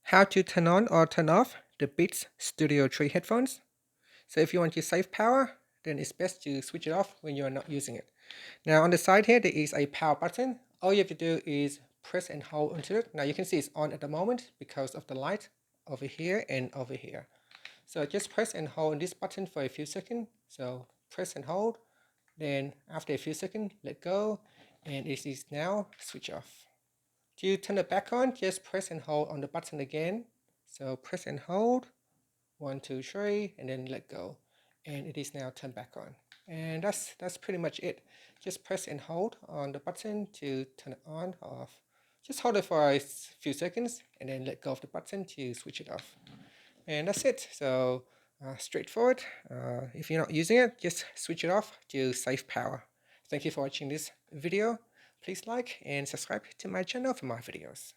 How to turn on or turn off the Beats Studio 3 headphones. So if you want to save power, then it's best to switch it off when you're not using it. Now on the side here, there is a power button. All you have to do is press and hold onto it. Now you can see it's on at the moment because of the light over here and over here. So just press and hold on this button for a few seconds. So press and hold. Then after a few seconds, let go. And it is now switch off. To turn it back on, just press and hold on the button again. So press and hold, 1, 2, 3, and then let go. And it is now turned back on. And that's pretty much it. Just press and hold on the button to turn it on or off. Just hold it for a few seconds and then let go of the button to switch it off. And that's it. So straightforward. If you're not using it, just switch it off to save power. Thank you for watching this video. Please like and subscribe to my channel for more videos.